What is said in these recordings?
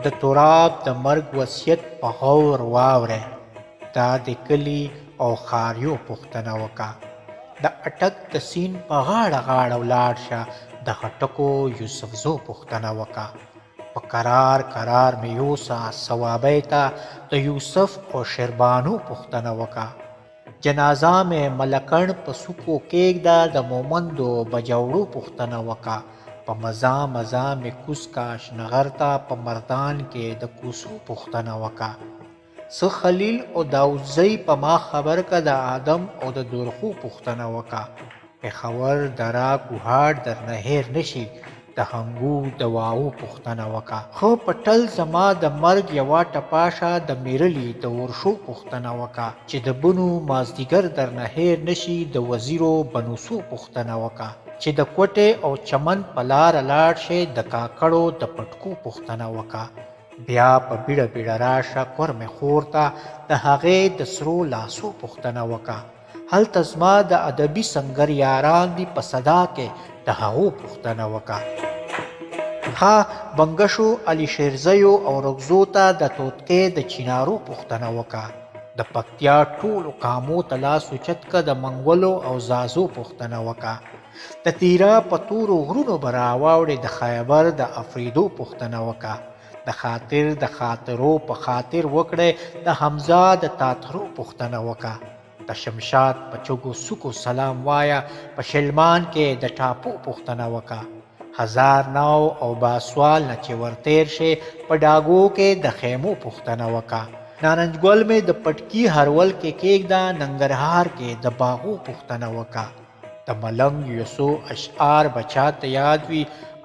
د تراب د مرګ وصیت په غور واورئ. دا د کلي او ښاریو پوښتنه وکړه. د اټک د سیند په غاړه غاړه ولاړ شه، د خټکو یوسفزو پوښتنه وکړه. په قرار قرار مې یوسه صوابۍ ته، د یوسف او شیربانو پوښتنه وکړه. جنازه مې ملکڼ په څوکو کېږده، د مومندو بجوړو پوښتنه وکړه. په مزه مزه مې کوز کا شنغر ته، په مردان کې د کوسو پوښتنه وکړه. څه خلیل او داودزی په ما خبر که، د آدم او د درخو پوښتنه وکړه. پېښور دره کوهاټ درنه هېر نشي، د هنګو د واو پوښتنه وکړه. خو پټل زما د مرګ یوه ټپاشه، د میرلي د ورشو پوښتنه وکړه. چې د بنو مازدیګر درنه هېر نشي، د وزیرو بنوسو پوښتنه وکړه. چې د کوټې او چمن په لاره لاړ شې، د کاکړو د پټکو پوښتنه وکړه. بیا په بیړه بیړه راشه کور مې خور ته، د هغې د سرو لاسو پوښتنه وکړه. هلته زما د ادبي سنګر یاران دي، په صدا کې د هغو پوښتنه وکړه. ښه بنګشو علي شیرزیو او رګزو ته د توتکۍ د چینارو پوښتنه وکړه. د پکتیا ټولو کامو ته لاس اوچت که، د منګولو او زازو پوښتنه وکړه. د تیرا په تورو غرونو به راواوړې، د خیبر د افریدو پوښتنه وکړه. د خاطر د خاطرو په خاطر وکړې، د حمزه د تاترو پوښتنه وکړه. د شمشاد په چغو سکو سلام وایه، په شلمان کې د ټاپو پوښتنه وکړه. هزار ناو او باسوال نه چې ورتیر شي، په ډاګو کې د خیمو پوښتنه وکړه. نارنجګل مې د پټکي هرول کې کېږده، ننګرهار کې د باغو پوښتنه وکړه. د ملنګ یوسو اشعار بچا ته یاد وي،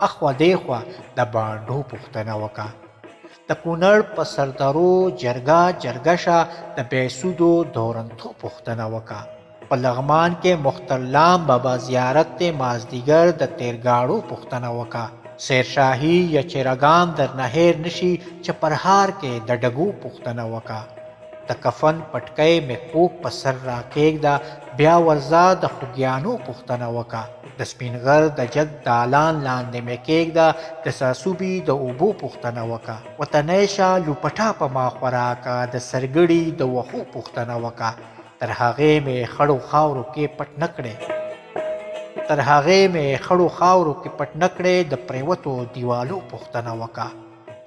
اخوا دیخوا د بانډو پوښتنه وکړه. د کونړ په سردرو جرګه جرګه شه، د بیسودو دورنتو پوښتنه وکړه. په لغمان کې مخترلام بابا زیارت ته، مازدیګر د تیرګاړو پوښتنه وکړه. سیرشاهي یا چرګان درنه هېر نشي، چپرهار کې د ډګو پوښتنه وکړه. د کفن پټکۍ مې خوږ په سر راکېږده، بیا ورځه د خوږیانو پوښتنه وکړه. د سپینغر د جګ دالان لاندې مې کېږده، د ساسوبي د اوبو پوښتنه وکړه. وطنۍ شه لوپټه په ما خوراکه، د سرګړي د وښو پوښتنه وکړه. تر هغې مې خړو خاورو کې پټ نه کړې، د پریوتو دیوالو پوښتنه وکړه.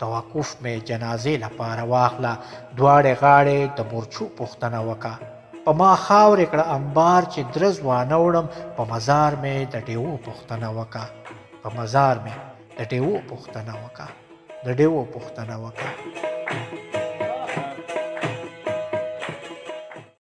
توقف مې جنازې لپاره واخله، دواړې غاړې د مورچو پوښتنه وکړه. په ما خاورې کړه انبار چې درز وانه وړم، په مزار مې د ډیوو پوښتنه وکړه.